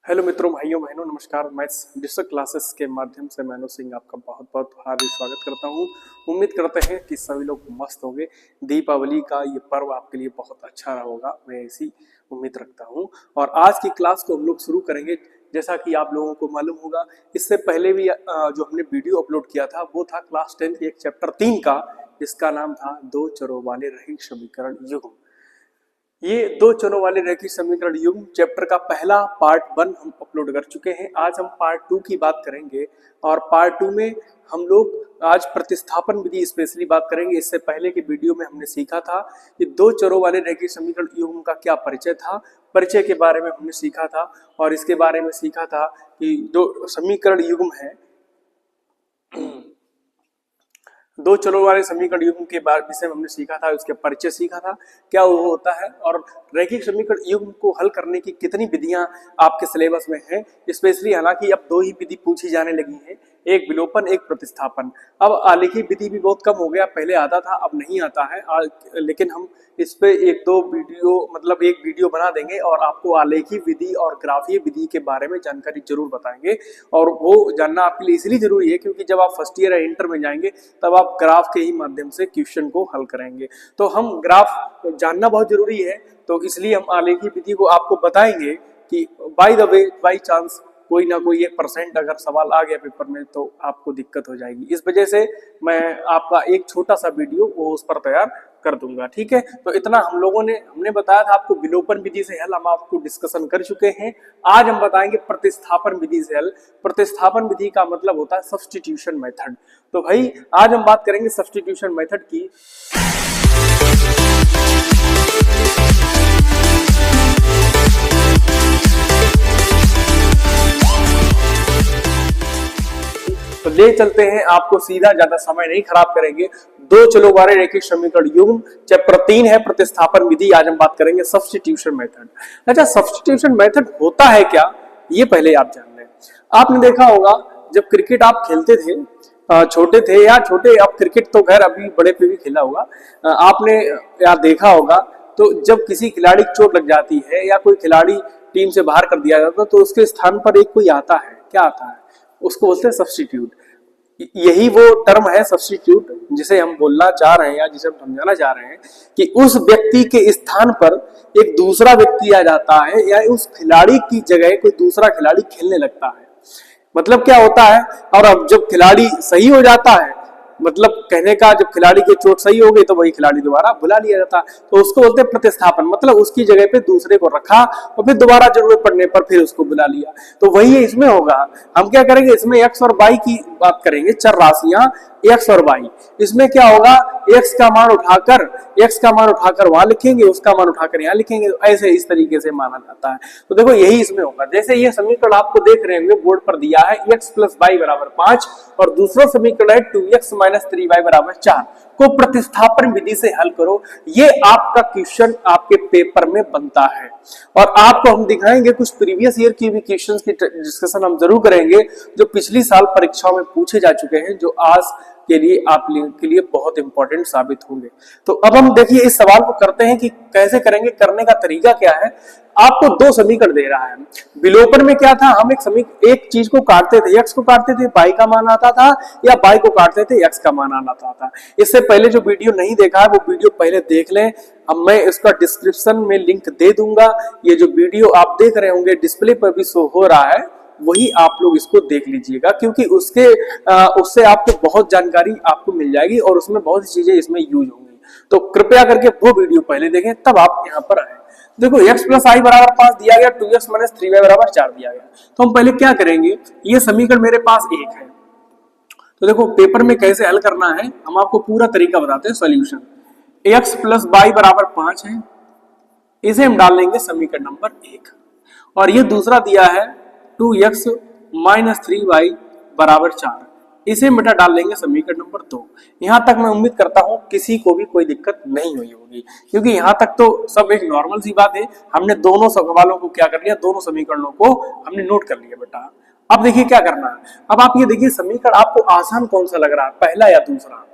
Hello मित्रों, भाइयों बहनों, नमस्कार। मैथ्स डिजिटल क्लासेस के माध्यम से मैं अनुज सिंह आपका बहुत बहुत हार्दिक स्वागत करता हूं। उम्मीद करते हैं कि सभी लोग मस्त होंगे। दीपावली का ये पर्व आपके लिए बहुत अच्छा होगा, मैं ऐसी उम्मीद रखता हूं। और आज की क्लास को हम लोग शुरू करेंगे। जैसा कि आप लोगों को मालूम होगा, इससे पहले भी जो हमने वीडियो अपलोड किया था वो था क्लास 10 के एक चैप्टर 3 का, जिसका नाम था दो चरों वाले रैखिक समीकरण युग्म। ये दो चरों वाले रैखिक समीकरण युग्म चैप्टर का पहला पार्ट 1 हम अपलोड कर चुके हैं। आज हम पार्ट 2 की बात करेंगे और पार्ट 2 में हम लोग आज प्रतिस्थापन विधि स्पेशली बात करेंगे। इससे पहले की वीडियो में हमने सीखा था कि दो चरों वाले रैखिक समीकरण युग्म का क्या परिचय था, परिचय के बारे में हमने सीखा था और इसके बारे में सीखा था कि जो समीकरण युग्म है, दो चरों वाले समीकरण युग्म के विषय में हमने सीखा था, उसके परिचय सीखा था, क्या वो होता है और रैखिक समीकरण युग्म को हल करने की कितनी विधियां आपके सिलेबस में हैं। स्पेशली हालांकि अब दो ही विधि पूछी जाने लगी हैं, एक विलोपन एक प्रतिस्थापन। अब आलेखी विधि भी बहुत कम हो गया, पहले आता था अब नहीं आता है, लेकिन हम इस पे एक वीडियो बना देंगे और आपको आलेखी विधि और ग्राफीय विधि के बारे में जानकारी जरूर बताएंगे। और वो जानना आपके लिए इसलिए जरूरी है क्योंकि जब आप फर्स्ट ईयर या इंटर में जाएंगे तब आप ग्राफ के ही माध्यम से क्वेश्चन को हल करेंगे। तो हम ग्राफ जानना बहुत जरूरी है, तो इसलिए हम आलेखी विधि को आपको बताएंगे कि by the way, by chance कोई ना कोई 1% अगर सवाल आ गया पेपर में तो आपको दिक्कत हो जाएगी। इस वजह से मैं आपका एक छोटा सा वीडियो वो उस पर तैयार कर दूंगा, ठीक है। तो इतना हमने बताया था आपको विलोपन विधि से हल, हम आपको डिस्कशन कर चुके हैं। आज हम बताएंगे प्रतिस्थापन विधि से हल। प्रतिस्थापन विधि का मतलब होता है सब्स्टिट्यूशन मेथड। तो भाई आज हम बात करेंगे सब्स्टिट्यूशन मेथड की। तो ले चलते हैं आपको सीधा, ज्यादा समय नहीं खराब करेंगे। दो चरों वाले रैखिक समीकरण युग्म चैप्टर 3 है प्रतिस्थापन विधि। आज हम बात करेंगे सब्स्टिट्यूशन मेथड। अच्छा, सब्स्टिट्यूशन मेथड होता है क्या, ये पहले आप जान लें। आपने देखा होगा जब क्रिकेट आप खेलते थे, छोटे थे या छोटे, अब क्रिकेट तो खैर अभी बड़े पे भी खेला होगा, आपने या देखा होगा, तो जब किसी खिलाड़ी को चोट लग जाती है या कोई खिलाड़ी टीम से बाहर कर दिया जाता है तो उसके स्थान पर एक कोई आता है, क्या आता है, उसको बोलते हैं सब्स्टिट्यूट। यही वो टर्म है सब्स्टिट्यूट जिसे हम बोलना चाह रहे हैं या जिसे हम समझाना चाह रहे हैं कि उस व्यक्ति के स्थान पर एक दूसरा व्यक्ति आ जाता है या उस खिलाड़ी की जगह कोई दूसरा खिलाड़ी खेलने लगता है। मतलब क्या होता है, और अब जब खिलाड़ी सही हो जाता है, मतलब कहने का जब खिलाड़ी की चोट सही हो गई तो वही खिलाड़ी दोबारा बुला लिया जाता है, तो उसको बोलते हैं प्रतिस्थापन। मतलब उसकी जगह पे दूसरे को रखा और फिर दोबारा जरूरत पड़ने पर फिर उसको बुला लिया। तो वही है इसमें होगा। हम क्या करेंगे, इसमें एक्स और वाई की बात करेंगे, चर राशियां एक्स और वाई। इसमें क्या होगा, एक्स का मान उठाकर वहां लिखेंगे, उसका मान उठाकर यहाँ लिखेंगे, ऐसे इस तरीके से माना जाता है। तो देखो यही इसमें होगा। जैसे ये समीकरण आपको देख रहे होंगे बोर्ड पर दिया है, x + y = 5 और दूसरा समीकरण है 2x - 3y = 4 को प्रतिस्थापन विधि से हल करो। ये आपका क्वेश्चन आपके पेपर में बनता है और आपको हम दिखाएंगे कुछ प्रीवियस ईयर की भी क्वेश्चंस की डिस्कशन हम जरूर करेंगे जो पिछली साल परीक्षाओं में पूछे जा चुके हैं, जो आज के लिए आप के लिए बहुत इंपॉर्टेंट साबित होंगे। तो अब हम देखिए इस सवाल को करते हैं कि कैसे करेंगे, करने का तरीका क्या है। आपको दो समीकरण दे रहा है। विलोपन में क्या था, हम एक चीज को काटते थे, x को काटते थे y का मान आता था, या y को काटते थे x का मान आता था। इससे पहले जो वीडियो नहीं देखा है वो वीडियो पहले देख लें। अब मैं इसका डिस्क्रिप्शन में लिंक दे दूंगा। ये जो वीडियो आप देख रहे होंगे डिस्प्ले पर भी शो हो रहा है, वही आप लोग इसको देख लीजिएगा क्योंकि उससे आपको बहुत जानकारी आपको मिल जाएगी और उसमें बहुत सी चीजें इसमें यूज होंगी। तो कृपया करके वो वीडियो पहले देखें तब आप यहाँ पर आए। देखो x + i = 5 दिया गया, 2x - 3y = 4 दिया गया। तो हम पहले क्या करेंगे, ये समीकरण मेरे पास एक है, तो देखो पेपर में कैसे हल करना है हम आपको पूरा तरीका बताते हैं। सॉल्यूशन x + y = 5 है, इसे हम डाल लेंगे समीकरण नंबर 1 और ये दूसरा दिया है 2x - 3y = 4, इसे मिटा डाल लेंगे समीकरण नंबर 2। यहां तक मैं उम्मीद करता हूं किसी को भी कोई दिक्कत नहीं हुई होगी क्योंकि यहां तक तो सब एक नॉर्मल सी बात है। हमने दोनों सवालों को क्या कर लिया, दोनों समीकरणों को हमने नोट कर लिया बेटा। अब देखिए क्या करना है। अब आप ये देखिए समीकरण आपको आसान कौन सा लग रहा है, पहला या दूसरा।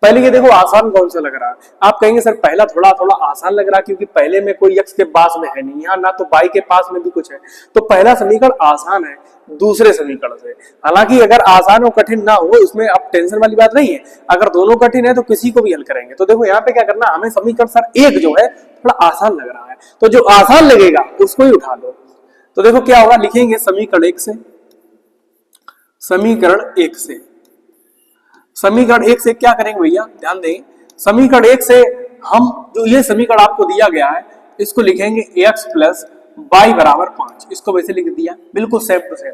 पहले ये देखो आसान कौन सा लग रहा है, आप कहेंगे सर पहला थोड़ा थोड़ा आसान लग रहा है क्योंकि पहले में कोई x के पास में है नहीं, यहाँ ना तो y के पास में भी कुछ है, तो पहला समीकरण आसान है दूसरे समीकरण से। हालांकि अगर आसान और कठिन ना हो इसमें अब टेंशन वाली बात नहीं है, अगर दोनों कठिन है तो किसी को भी हल करेंगे। तो देखो यहाँ पे क्या करना, हमें समीकरण सर एक जो है थोड़ा आसान लग रहा है, तो जो आसान लगेगा उसको ही उठा लो। तो देखो क्या होगा, लिखेंगे समीकरण एक से, समीकरण एक से, समीकरण एक से क्या करेंगे भैया ध्यान दें, समीकरण एक से हम जो ये समीकरण आपको दिया गया है इसको लिखेंगे x प्लस y बराबर 5, इसको वैसे लिख दिया बिल्कुल सेम टू सेम।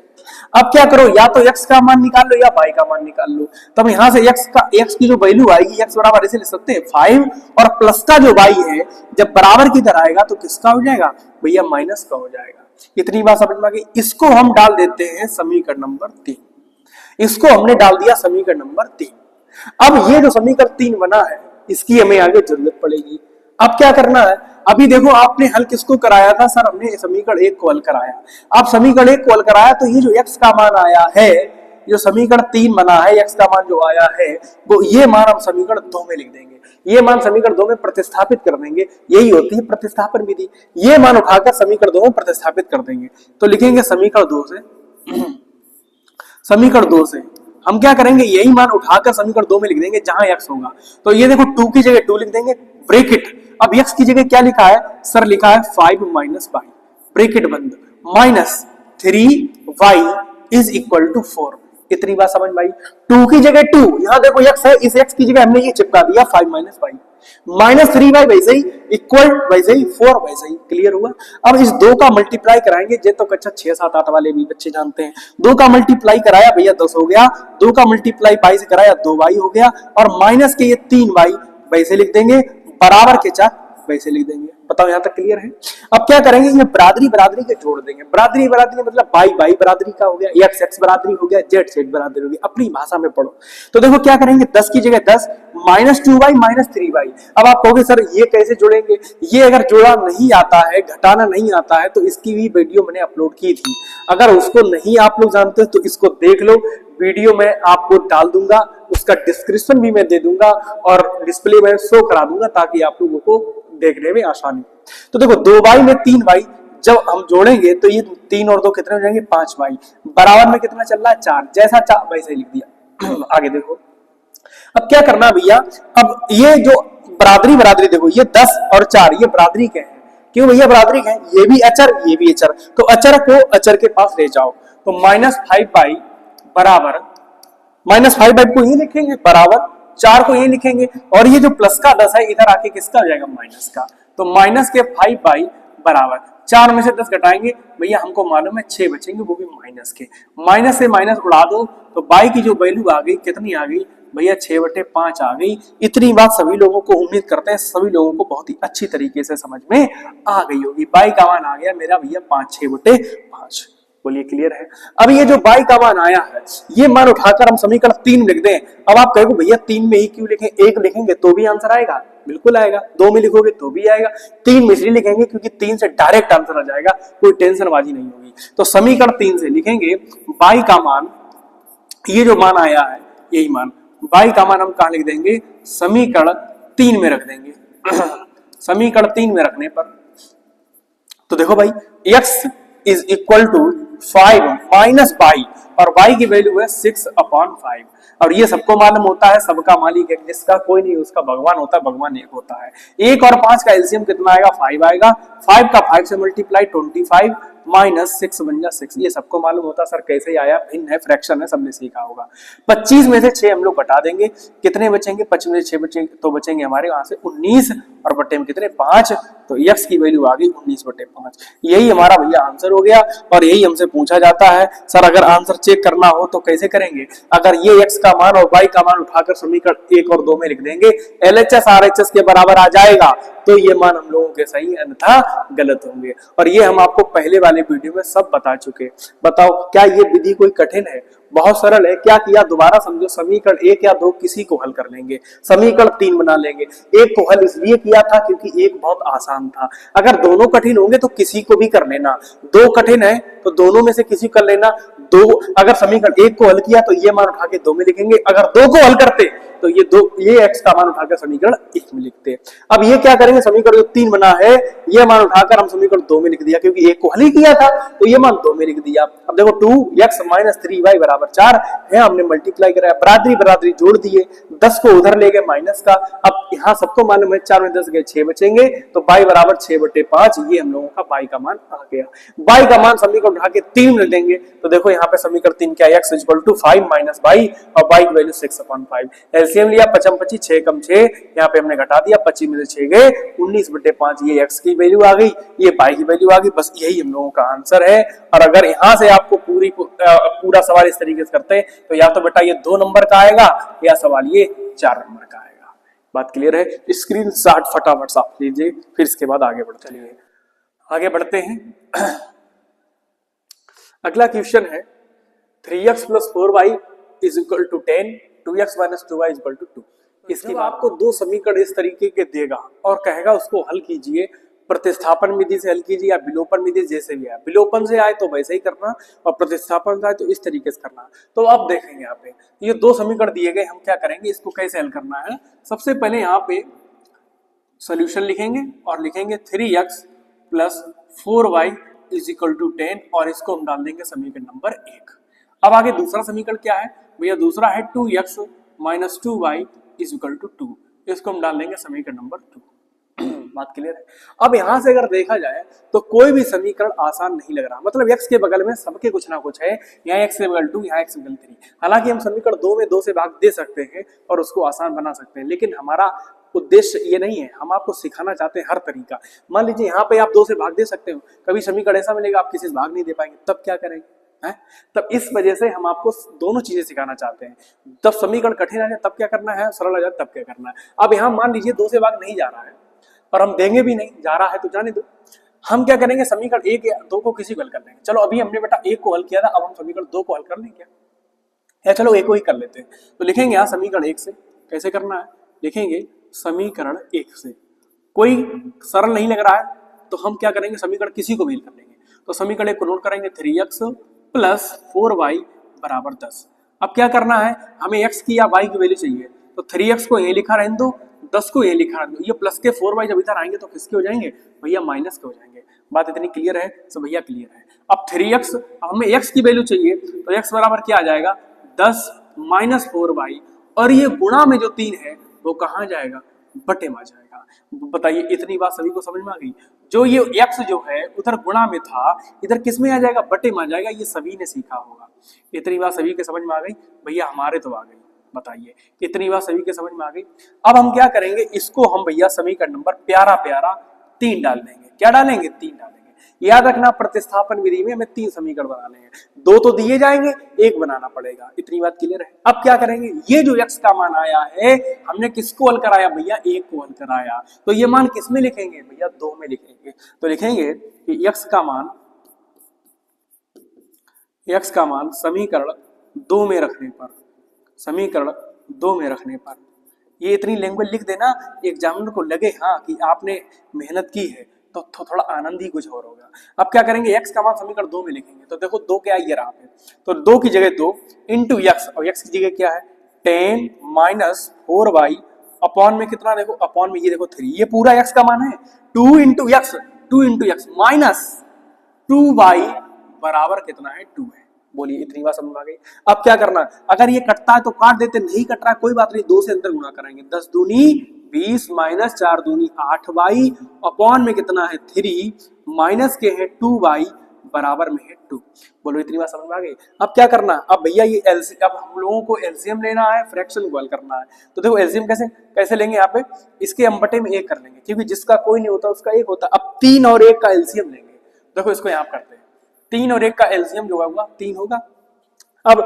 अब क्या करो, या तो x का मान निकाल लो या y का मान निकाल लो। तब यहां से x की जो वैल्यू आएगी x बराबर ऐसे लिख सकते हैं 5, और प्लस का जो y है जब बराबर की तरह आएगा तो किसका हो जाएगा भैया, माइनस का हो जाएगा। इतनी बात समझ में आ गई। इसको हम डाल देते हैं समीकरण नंबर 3, इसको हमने डाल दिया समीकरण नंबर 3। अब ये जो समीकरण 3 बना है इसकी हमें आगे जरूरत पड़ेगी। अब क्या करना है, अभी देखो आपने हल किसको कराया था सर, हमने समीकरण 1 को हल कराया। आप समीकरण 1 को हल कराया तो ये जो x का मान आया है, जो समीकरण 3 बना है, x का मान जो आया है वो ये मान हम समीकरण 2 में लिख देंगे, ये मान समीकरण 2 में प्रतिस्थापित कर देंगे, यही होती है प्रतिस्थापन विधि। ये मान उठाकर समीकरण 2 में प्रतिस्थापित कर देंगे। तो लिखेंगे समीकरण 2 से, समीकरण 2 से हम क्या करेंगे, यही मान उठाकर समीकरण 2 में लिख देंगे जहां x होगा। तो ये देखो 2 की जगह 2 लिख देंगे, ब्रैकेट। अब x की जगह क्या लिखा है सर, लिखा है 5 माइनस y, ब्रैकेट बंद, minus 3y is equal to 4। इतनी बात समझ में आई। 2 की जगह 2, यहां देखो x है, इस x की जगह हमने ये चिपका दिया 5 माइनस y, माइनस 3y वैसे ही, इक्वल वैसे ही, 4 वैसे ही। क्लियर हुआ। अब इस 2 का मल्टीप्लाई कराएंगे, ये तो कक्षा 6, 7, 8 वाले भी बच्चे जानते हैं। 2 का मल्टीप्लाई कराया भैया 10 हो गया, 2 का मल्टीप्लाई y से कराया 2y हो गया, और माइनस के ये 3y वैसे लिख देंगे, बराबर के 4 वैसे लिख देंगे। बताओ यहां तक क्लियर है। अब क्या करेंगे, ये बरादरी बरादरी के जोड़ देंगे, बरादरी बरादरी मतलब बाई बाई बरादरी का हो गया, एक्स एक्स बरादरी हो गया, जेड जेड बरादरी हो गया। अपनी भाषा में पढ़ो। तो देखो क्या करेंगे, 10 की जगह 10, माइनस 2y माइनस 3y। अब आप कहोगे सर ये कैसे जोड़ेंगे, ये अगर जोड़ा नहीं आता है, घटाना नहीं आता है, तो इसकी भी वीडियो मैंने अपलोड की थी। अगर उसको नहीं आप लोग जानते तो इसको देख लो, वीडियो में आपको डाल दूंगा, उसका डिस्क्रिप्शन भी मैं दे दूंगा और डिस्प्ले में शो करा दूंगा ताकि आप लोगों को देखने में आसानी। तो देखो 2y में 3y जब हम जोड़ेंगे तो ये 3 और 2 कितने हो जाएंगे, 5y, बराबर में कितना चल रहा है 4, जैसा 4 वैसे लिख दिया। आगे देखो अब क्या करना भैया, अब ये जो बरादरी बरादरी देखो, ये 10 और 4 ये बरादरी के हैं। क्यों भैया बरादरी के हैं, ये भी अचर ये भी अचर, तो अचर को अचर के पास ले जाओ। तो माइनस 5y बराबर, माइनस 5y को ये लिखेंगे बराबर 4 को ये लिखेंगे, और ये जो प्लस का 10 है इधर आके किसका हो जाएगा, माइनस का। तो माइनस के 5y बराबर 4 में से 10 घटाएंगे भैया, हमको मालूम है 6 बचेंगे, वो भी माइनस के। माइनस से माइनस उड़ा दो तो y की जो वैल्यू आ गई कितनी आ गई भैया, 6/5 आ गई। इतनी बात सभी लोगों को, उम्मीद करते हैं सभी लोगों को बहुत ही अच्छी तरीके से समझ में आ गई होगी। y का मान आ गया मेरा भैया 5, 6/5। बोलिए क्लियर है। अब ये जो y का मान आया है, ये मान उठाकर हम समीकरण 3 लिख दें। अब आप कहोगे भैया 3 में ही क्यों लिखें, 1 लिखेंगे तो भी आंसर आएगा, बिल्कुल आएगा। 2 में लिखोगे तो भी आएगा, 3 में इसलिए लिखेंगे क्योंकि 3 से डायरेक्ट आंसर आ जाएगा, कोई टेंशनबाजी नहीं होगी। तो समीकरण 3 से लिखेंगे y का मान, ये जो मान आया है यही मान, y का मान हम कहां लिख देंगे, समीकरण 3 में रख देंगे। समीकरण 3 में रखने पर तो देखो भाई x is equal to 5 minus y, और y की वैल्यू है 6/5। और ये सबको मालूम होता है, सबका मालिक है, जिसका कोई नहीं उसका भगवान होता है, भगवान एक होता है। 1 और 5 का एलसीएम कितना आएगा, 5 आएगा। 5 का 5 से मल्टीप्लाई 25 माइनस 6 बन जा 6, ये सबको मालूम होता है। सर कैसे आया, भिन्न है, फ्रैक्शन है, सबने सीखा होगा। 25 में से 6 हम लोग घटा देंगे, कितने बचेंगे, 25 में से 6 बचेंगे तो बचेंगे हमारे वहां से 19, और बटे में कितने 5, तो x की वैल्यू आ गई 19/5। यही हमारा भैया आंसर हो गया। और यही हमसे पूछा जाता है, सर अगर आंसर चेक करना हो तो कैसे करेंगे, अगर ये x का मान और y का मान उठाकर समीकरण 1 और 2 में लिख देंगे, LHS RHS के बराबर आ जाएगा, तो ये मान हम लोगों के सही, अन्यथा गलत होंगे। और ये हम आपको पहले वाले वीडियो में सब बता चुके। बताओ क्या ये विधि कोई कठिन है, बहुत सरल है। क्या किया, दोबारा समझो, समीकरण 1 या 2 किसी को हल कर लेंगे, समीकरण 3 बना लेंगे। 1 को हल इसलिए किया था क्योंकि 1 बहुत आसान था। अगर दोनों कठिन होंगे तो किसी को भी कर लेना, 2 कठिन है तो दोनों में से किसी को कर लेना। 2 अगर समीकरण 1 को हल किया तो ये मान उठा के 2 में लिखेंगे, अगर 2 को हल करते तो ये x का मान उठाकर समीकरण 1 में लिखते हैं। अब ये क्या करेंगे, समीकरण जो 3 बना है ये मान उठाकर हम समीकरण 2 में लिख दिया, क्योंकि 1 को हल ही किया था तो ये मान 2 में लिख दिया। अब देखो 2x माइनस 3y बराबर 4 है, हमने मल्टीप्लाई कराया, बराबरी बराबरी जोड़ दिए, 10 को उधर ले गए माइनस का। अब यहाँ सबको मालूम है 4 में 10 गए 6 बचेंगे, तो y बराबर 6/5, ये हम लोगों का y का मान आ गया। y का मान समीकरण उठा के 3 में देंगे तो देखो यहाँ पे समीकरण 3 क्या है, x equal to 5 minus y और y की वैल्यू 6/5। एलसीएम लिया 5 25 6 कम 6, यहाँ पे हमने घटा दिया, 25 में से 6 गए 19/5, ये x की वैल्यू आ गई, ये y की वैल्यू आ गई। बस यही हम लोगों का आंसर है। और अगर यहाँ से आपको पूरा सवाल इस तरीके से करते हैं तो या तो बेटा ये 2 नंबर का आएगा या सवाल ये 4 नंबर का आएगा। बात क्लियर है? स्क्रीनशॉट फटाफट साफ लीजिए, फिर इसके बाद आगे बढ़ते चलिए। आगे बढ़ते हैं। अगला क्वेश्चन है 3x + 4y = 10, 2x - 2y = 2। इसके बाद आपको दो समीकरण इस तरीके के देगा और कहेगा उसको हल कीजिए, प्रतिस्थापन विधि से हल कीजिए या विलोपन विधि, जैसे भी आए। विलोपन से आए तो वैसे ही करना और प्रतिस्थापन से आए तो इस तरीके से करना। तो अब देखेंगे यहाँ पे ये दो समीकरण दिए गए, हम क्या करेंगे, इसको कैसे हल करना है। सबसे पहले यहाँ पे सॉल्यूशन लिखेंगे और लिखेंगे 3x + 4y = 10 और इसको हम डाल देंगे समीकरण नंबर 1। अब आगे दूसरा समीकरण क्या है भैया, दूसरा है 2x - 2y = 2, इसको हम डाल देंगे समीकरण नंबर 2। बात क्लियर है? अब यहां से अगर देखा जाए तो कोई भी समीकरण आसान नहीं लग रहा, मतलब x के बगल में सबके कुछ ना कुछ है, यहाँ x के बगल 2, यहाँ x के बगल 3। हालांकि हम समीकरण 2 में 2 से भाग दे सकते हैं और उसको आसान बना सकते हैं, लेकिन हमारा उद्देश्य ये नहीं है, हम आपको सिखाना चाहते हैं हर तरीका। मान लीजिए यहाँ पे आप 2 से भाग दे सकते हो, कभी समीकरण ऐसा मिलेगा आप किसी से भाग नहीं दे पाएंगे, तब क्या करेंगे है? तब इस वजह से हम आपको दोनों चीजें सिखाना चाहते हैं। जब समीकरण कठिन आ जाए तब क्या करना है, सरल आ जाए तब क्या करना है। अब यहाँ मान लीजिए 2 से भाग नहीं जा रहा है और हम देंगे भी नहीं, जा रहा है तो जाने दो। हम क्या करेंगे, समीकरण 1 या 2 को किसी को हल कर देंगे। चलो अभी हमने बेटा 1 को हल किया था, अब हम समीकरण 2 को हल कर लेंगे क्या, या चलो 1 को ही कर लेते हैं। तो लिखेंगे यहाँ समीकरण 1 से कैसे करना है, लिखेंगे समीकरण 1 से। कोई सरल नहीं लग रहा है तो हम क्या करेंगे, समीकरण किसी को भी हल कर लेंगे। तो समीकरण 1 को नोट करेंगे 3x + 4y = 10। अब क्या करना है, हमें x की या y की वैल्यू चाहिए, तो 3x को यही लिखा रहने दो, 10 को यही लिखा रहने दो। ये प्लस के 4y जब इधर आएंगे तो किसके हो जाएंगे भैया, माइनस के हो जाएंगे। बात इतनी क्लियर है? सब भैया क्लियर है। अब 3x, हमें x की वैल्यू चाहिए तो x बराबर क्या आ जाएगा, 10 - 4y, और ये गुणा में जो 3 है वो कहाँ जाएगा, बटे में जाएगा। बताइए इतनी बात सभी को समझ में आ गई? जो ये x जो है उधर गुणा में था, इधर किस में आ जाएगा, बटे में आ जाएगा। ये सभी ने सीखा होगा। इतनी बात सभी के समझ में आ गई भैया, हमारे तो आ गई। बताइए इतनी बात सभी के समझ में आ गई। अब हम क्या करेंगे, इसको हम भैया समीकरण नंबर प्यारा 3 डाल देंगे। क्या डालेंगे, 3 डालेंगे। याद रखना प्रतिस्थापन विधि में हमें 3 समीकरण बनाने हैं, 2 तो दिए जाएंगे, 1 बनाना पड़ेगा। इतनी बात क्लियर है? अब क्या करेंगे, ये जो x का मान आया है हमने किसको हल कराया भैया, 1 को हल कराया, तो ये मान किस में लिखेंगे भैया, 2 में लिखेंगे। तो लिखेंगे कि x का मान समीकरण 2 में रखने पर, समीकरण 2 में रखने पर, ये इतनी लैंग्वेज लिख देना, एग्जामिनर को लगे हाँ कि आपने मेहनत की है, तो थोड़ा आनंद ही कुछ और होगा। अब क्या करेंगे, x का मान समीकरण 2 में लिखेंगे। तो देखो 2 क्या ये रहा पे, तो 2 की जगह 2 इंटू x, और x की जगह क्या है 10 - 4y अपॉन में कितना, देखो अपॉन में ये देखो 3, ये पूरा x का मान है। 2 इंटू x माइनस 2y बराबर कितना है, 2 है। बोलिए इतनी बात समझ में आ गई? अब क्या करना, अगर ये कटता है तो काट देते, नहीं कट रहा है कोई बात नहीं, 2 से अंदर गुणा करेंगे। 10 दूनी 20 - 4 दूनी 8y अपॉन में कितना है 3 माइनस के है 2y बराबर में है 2। बोलो इतनी बात समझ में आ गई? अब क्या करना, अब भैया ये अब हम लोगों को एलसीएम लेना है, फ्रैक्शन को हल करना है। तो देखो एलसीएम कैसे लेंगे, यहाँ पे इसके हम बटे में 1 कर लेंगे, क्योंकि जिसका कोई नहीं होता उसका 1 होता। अब 3 और 1 का एलसीएम लेंगे। देखो इसको यहाँ करते हैं, 3 और 1 का एलसीएम जो होगा 3 होगा। अब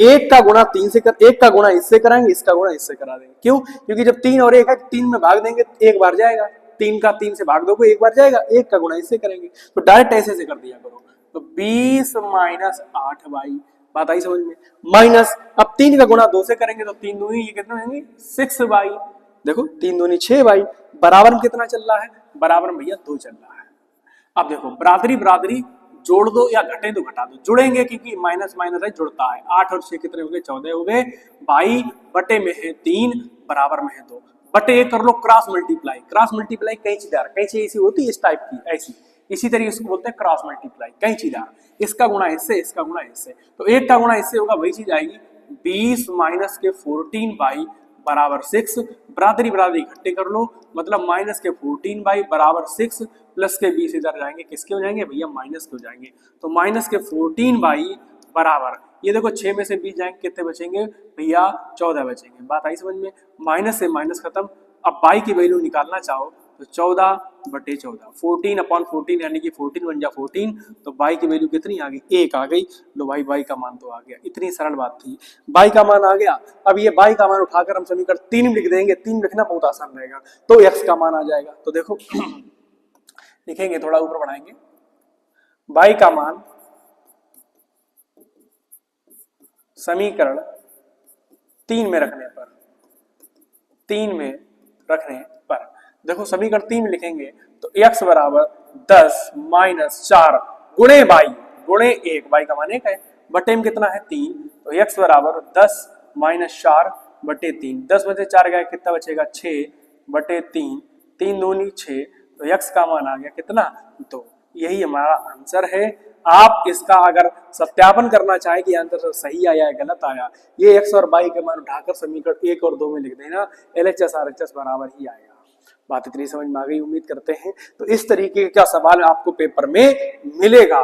1 का गुणा 3 से 1 का गुणा इससे कराएंगे, इसका गुणा इससे करा देंगे। क्यों? क्योंकि जब 3 और 1 है, 3 में भाग देंगे 1 बार जाएगा, 3 का 3 से भाग दोगे 1 बार जाएगा, 1 का गुणा इससे करेंगे। तो डायरेक्ट ऐसे से कर दिया करो। तो 20 - 8y, बात आई समझ में? माइनस अब 3 का गुणा 2 से करेंगे तो 3 दूनी ये कितना होंगे 6y। देखो 3 दूनी 6y बराबर में कितना चल रहा है, बराबर में भैया 2 चल रहा है। अब देखो बरादरी जोड़ दो या घटे तो घटा दो, जुड़ेंगे क्योंकि माइनस माइनस है जुड़ता है। 8 और 6 कितने हो गए 14 हो गए, बाई बटे में है 3 बराबर में है 2, बटे 1 कर लो क्रॉस मल्टीप्लाई, क्रॉस मल्टीप्लाई कैंचीदार, कैंची ऐसी होती है इस टाइप की ऐसी, इसी तरीके से बोलते हैं क्रॉस मल्टीप्लाई कैंचीदार, इसका गुणा इससे इसका गुणा इससे, तो 1 का गुणा इससे होगा वही चीज आएगी 20 माइनस के 14 बाई बराबर 6, बरादरी बरादरी इकट्ठे कर लो, मतलब माइनस के 14 बाई बराबर 6 प्लस के 20 इधर जाएंगे, किसके हो जाएंगे भैया माइनस के हो जाएंगे, तो माइनस के 14 बाई बराबर, ये देखो 6 में से 20 जाएंगे कितने बचेंगे भैया 14 बचेंगे, बात आई समझ में, माइनस से माइनस खत्म। अब बाई की वैल्यू निकालना चाहो तो 14 बटे 14, 14 अपॉन 14 यानी कि 14 बन जा 14, तो बाई की वैल्यू कितनी आ गई 1 आ गई, लो भाई बाई का मान तो आ गया, इतनी सरल बात थी, बाई का मान आ गया। अब ये बाई का मान उठाकर हम समीकरण 3 में लिख देंगे, 3 लिखना बहुत आसान रहेगा, तो x का मान आ जाएगा, तो देखो लिखेंगे थोड़ा ऊपर बढ़ाएंगे, बाई का मान समीकरण 3 में रखने पर, 3 में रखने पर देखो समीकरण 3 में लिखेंगे तो x बराबर 10 माइनस 4 गुणे बाई गुणे 1, बाई का मान 1 है, बटे में कितना है 3, तो x बराबर 10 माइनस 4 बटे 3, 10 में से 4 गया कितना बचेगा 6 बटे 3, 3 दूनी 6, तो x का मान आ गया कितना 2, यही हमारा आंसर है। आप इसका अगर सत्यापन करना चाहें कि आंसर सही आया है गलत आया, ये x और y के मान उठाकर समीकरण 1 और 2 में लिख देना, LHS RHS बराबर ही आएगा। बात इतनी समझ में आ गई उम्मीद करते हैं। तो इस तरीके का सवाल आपको पेपर में मिलेगा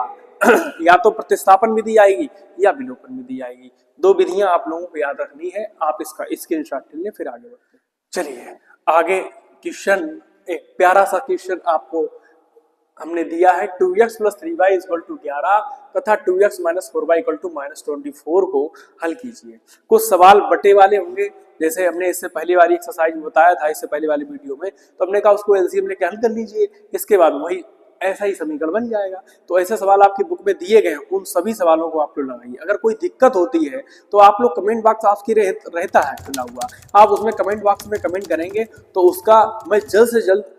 या तो प्रतिस्थापन विधि आएगी या विलोपन विधि आएगी, दो विधियां आप लोगों को याद रखनी है, आप इसका स्क्रीनशॉट ले लें फिर आगे बढ़ते हैं। चलिए आगे क्वेश्चन, एक प्यारा सा क्वेश्चन आपको हमने दिया है 2x + 3y = 11 तथा 2x - 4y = -24 को हल कीजिए। कुछ सवाल बटे वाले होंगे, जैसे हमने इससे पहली वाली एक्सरसाइज में बताया था, इससे पहले वाली वीडियो में, तो हमने कहा उसको एलसीएम लेके हल कर लीजिए, इसके बाद वही ऐसा ही समीकरण बन जाएगा। तो ऐसे सवाल आपकी बुक में दिए गए हैं, उन सभी सवालों को आप लोग लगाइए। अगर कोई दिक्कत होती है तो आप लोग कमेंट बॉक्स आपकी रहता है खुला हुआ, आप उसमें कमेंट बॉक्स में कमेंट करेंगे तो उसका मैं जल्द से जल्द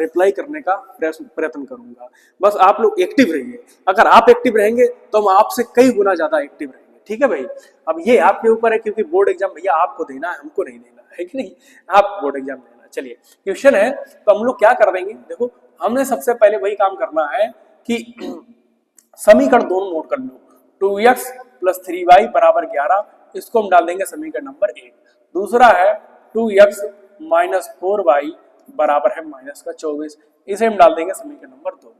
रिप्लाई करने का प्रयत्न करूंगा। बस आप लोग एक्टिव रहिए, अगर आप एक्टिव रहेंगे तो हम आपसे कई गुना ज्यादा एक्टिव रहेंगे, ठीक है भाई। अब ये आपके ऊपर है, क्योंकि बोर्ड एग्जाम भैया आपको देना है, हमको नहीं देना है कि नहीं, आप बोर्ड एग्जाम देना। चलिए क्वेश्चन है, तो हम लोग क्या कर देंगे, देखो हमने सबसे पहले वही काम करना है कि समीकरण दोनों नोट कर लो, 2x + 3y = 11, इसको हम डाल देंगे समीकरण नंबर 1। दूसरा है 2x - 4y बराबर है -24, इसे हम डाल देंगे समीकरण नंबर 2,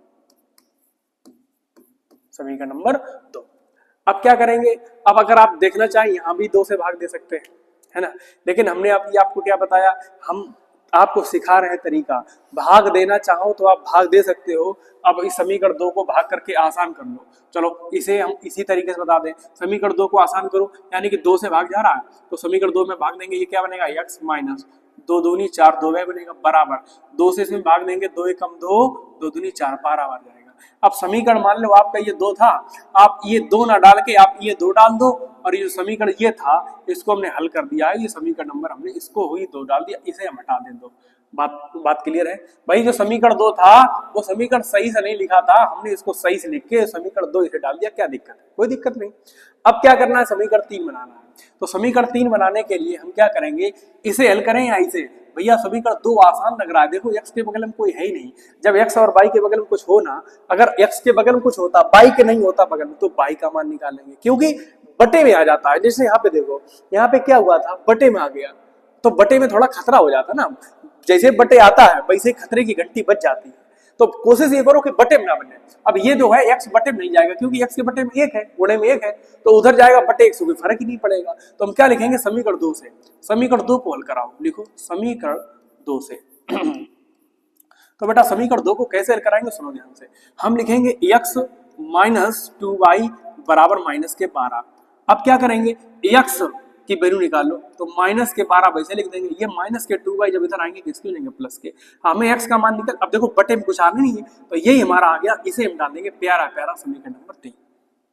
समीकरण नंबर 2। अब क्या करेंगे, अब अगर आप देखना चाहें यहां भी 2 से भाग दे सकते हैं, है ना, लेकिन हमने अभी आपको क्या बताया, हम आपको सिखा रहे हैं तरीका, भाग देना चाहो तो आप भाग दे सकते हो। अब इस समीकरण 2 को भाग करके आसान कर लो, चलो इसे हम इसी तरीके से बता दें, समीकरण 2 को आसान करो, यानी कि 2 से भाग जा रहा है तो समीकरण 2 में भाग देंगे, ये क्या बनेगा x - 2 दूनी 4, 2 बनेगा बराबर 2 से इसमें भाग देंगे, 2 × 1 = 2, 2 दूनी 4 बराबर जाएगा। अब समीकरण मान लो आपका ये 2 था, आप ये 2 ना डाल के आप ये 2 डाल दो, और ये समीकरण ये था इसको हमने हल कर दिया है, ये समीकरण नंबर हमने इसको हुई 2 डाल दिया, इसे हम हटा दें 2। बात क्लियर है भाई। जो समीकरण 2 था वो समीकरण सही से नहीं लिखा था, हमने इसको सही से लिख के समीकरण 2 इसे डाल दिया, क्या दिक्कत है, कोई दिक्कत नहीं। अब क्या करना है, समीकरण 3 बनाना है, तो समीकरण 3 बनाने के लिए हम क्या करेंगे, इसे हल करें या इसे, भैया समीकरण 2 आसान लग रहा है, देखो x के बगल में कोई है ही नहीं, जब x और y के बगल में कुछ हो ना, अगर x के बगल में कुछ होता y के नहीं होता बगल में, तो y का मान निकालेंगे, क्योंकि बटे में आ जाता है। जैसे यहाँ पे देखो, यहाँ पे क्या हुआ था, बटे में आ गया, तो बटे में थोड़ा खतरा हो जाता ना, जैसे बटे आता है वैसे खतरे की घंटी बज जाती है, तो कोशिश ये करो कि बटे में ना बने। अब ये जो है x बटे में नहीं जाएगा, क्योंकि x के बटे में 1 है, गुणे में 1 है, तो उधर जाएगा बटे 1 से कोई फर्क ही नहीं पड़ेगा। तो हम क्या लिखेंगे, समीकरण 2 से, समीकरण 2 को हल कराओ, लिखो समीकरण 2 से तो बेटा समीकरण 2 को कैसे हल कराएंगे, सुनो ध्यान से। हम लिखेंगे x - 2y बराबर -12। अब क्या करेंगे, x की वैल्यू निकाल लो, तो -12 वैसे लिख देंगे, ये -2y जब इधर आएंगे किसके लेंगे, प्लस के, हमें x का मान निकल, अब देखो बटे में कुछ आगे नहीं है, तो यही हमारा आ गया, इसे हम डाल देंगे प्यारा प्यारा समीकरण नंबर 3।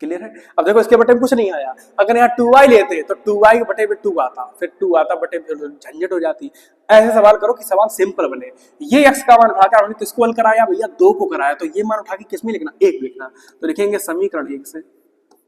क्लियर है। अब देखो इसके बटे में कुछ नहीं आया, अगर यहाँ 2y लेते तो 2y के बटे में 2 आता, फिर 2 आता बटे में झंझट हो जाती। ऐसे सवाल करो कि सवाल सिंपल बने। ये x का मान उठा के हमने किसको हल कराया भैया, 2 को कराया, तो ये मान उठा के किसमें लिखना, 1 लिखना। तो लिखेंगे समीकरण 1 से,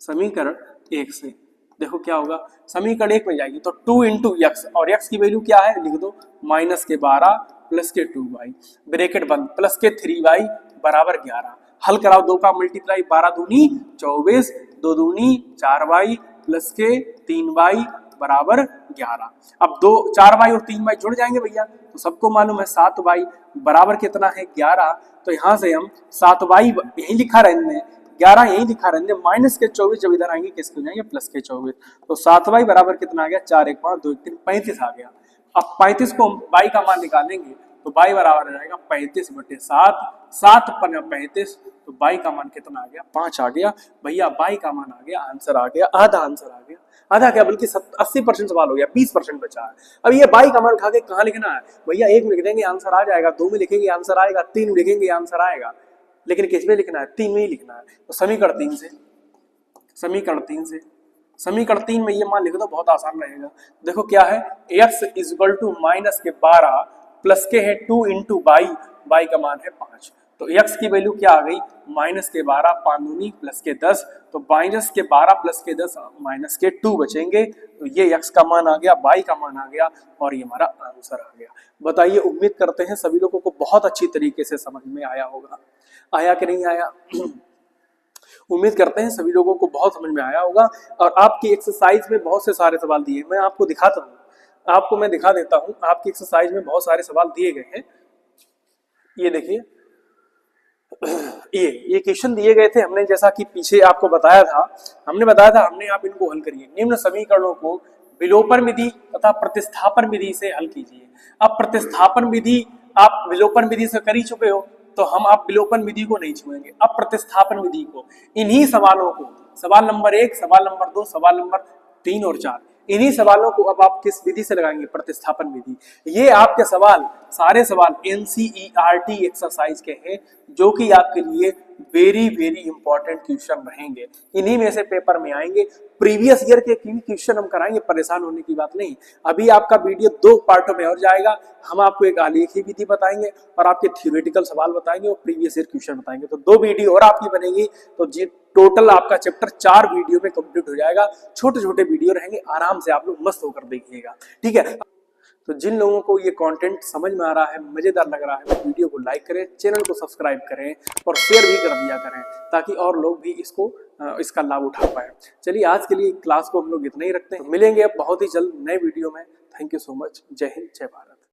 समीकरण 1 से देखो क्या होगा, समीकरण 1 में जाएगी तो 2 इंटू एक्स, और x की वैल्यू क्या है लिख दो माइनस के 12 प्लस के 2y ब्रैकेट बंद प्लस के 3y बराबर 11। हल कराओ, 2 का मल्टीप्लाई 12 दूनी 24, 2 दूनी 4y प्लस के 3y बराबर 11। अब 4y और 3y जुड़ जाएंगे भैया, तो सबको मालूम है 7y बराबर कितना है 11। तो यहाँ से हम 7y यही लिखा रहने, 11 यही लिखा रहने, माइनस के 24 जब इधर आएंगे किसके हो जाएंगे प्लस के 24। तो 7y बराबर कितना आ गया, 4 1 5 2 1 3 35 आ गया। अब 35 को हम y का मान निकालेंगे तो y बराबर हो जाएगा 35 बटे 7, 7 पर 35, तो y का मान कितना आ गया 5 आ गया। भैया y का मान आ गया, आंसर आ गया, आधा आंसर आ गया, आधा क्या बल्कि 80% सवाल हो गया, 20% बचा है। अब ये y का मान उठा के कहाँ लिखना है भैया, 1 में लिख देंगे आंसर आ जाएगा, 2 में लिखेंगे आंसर आएगा, 3 में लिखेंगे आंसर आएगा, लेकिन किस में लिखना है, 3 में ही लिखना है। तो समीकरण 3 से, समीकरण 3 से, समीकरण 3 में ये मान लिख दो, बहुत आसान रहेगा। देखो क्या है, x इक्वल टू माइनस के 12 प्लस के है 2 इंटू y, y का मान है 5, तो x की वैल्यू क्या आ गई माइनस के 12 5 दूनी प्लस के 10, तो माइनस के 12 प्लस के 10 माइनस के 2 बचेंगे, तो ये x का मान आ गया, y का मान आ गया, और ये हमारा आंसर आ गया। बताइए, उम्मीद करते हैं सभी लोगों को बहुत अच्छी तरीके से समझ में आया होगा, आया कि नहीं आया? उम्मीद करते हैं सभी लोगों को बहुत समझ में आया होगा। और आपकी एक्सरसाइज में बहुत से सारे सवाल दिए, मैं आपको दिखाता हूँ, आपको मैं दिखा देता हूँ, आपकी एक्सरसाइज में बहुत सारे सवाल दिए गए हैं। ये देखिए, ये क्वेश्चन दिए गए थे हमने, जैसा कि पीछे आपको बताया था, हमने आप इनको हल करिए। निम्न समीकरणों को विलोपन विधि तथा प्रतिस्थापन विधि से हल कीजिए। अब प्रतिस्थापन विधि आप विलोपन विधि से कर ही चुके हो, तो हम आप विलोपन विधि को नहीं छुएंगे। अब प्रतिस्थापन विधि को, इन्हीं सवालों को, सवाल नंबर 1, सवाल नंबर 2, सवाल नंबर 3 और 4, इन्हीं सवालों को अब आप किस विधि से लगाएंगे, प्रतिस्थापन विधि। ये आपके सवाल, सारे सवाल NCERT एक्सरसाइज के हैं, जो कि आपके लिए वेरी वेरी इंपॉर्टेंट क्वेश्चन रहेंगे। इन्हीं में से पेपर में आएंगे, प्रीवियस ईयर के क्वेश्चन हम कराएंगे, परेशान होने की बात नहीं। अभी आपका वीडियो 2 पार्टों में और जाएगा, हम आपको एक आलेखी विधि बताएंगे और आपके थ्योरेटिकल सवाल बताएंगे और प्रीवियस ईयर क्वेश्चन बताएंगे। तो 2 वीडियो और आपकी बनेगी, तो जी टोटल आपका चैप्टर 4 वीडियो में कंप्लीट हो जाएगा। छोटे छोटे वीडियो रहेंगे, आराम से आप लोग मस्त होकर देखिएगा, ठीक है। तो जिन लोगों को ये कंटेंट समझ में आ रहा है, मजेदार लग रहा है, वो वीडियो को लाइक करें, चैनल को सब्सक्राइब करें और शेयर भी कर दिया करें, ताकि और लोग भी इसका लाभ उठा पाए। चलिए, आज के लिए क्लास को हम लोग इतना ही रखते हैं, मिलेंगे अब बहुत ही जल्द नए वीडियो में। Thank you so much. जय हिंद, जय भारत।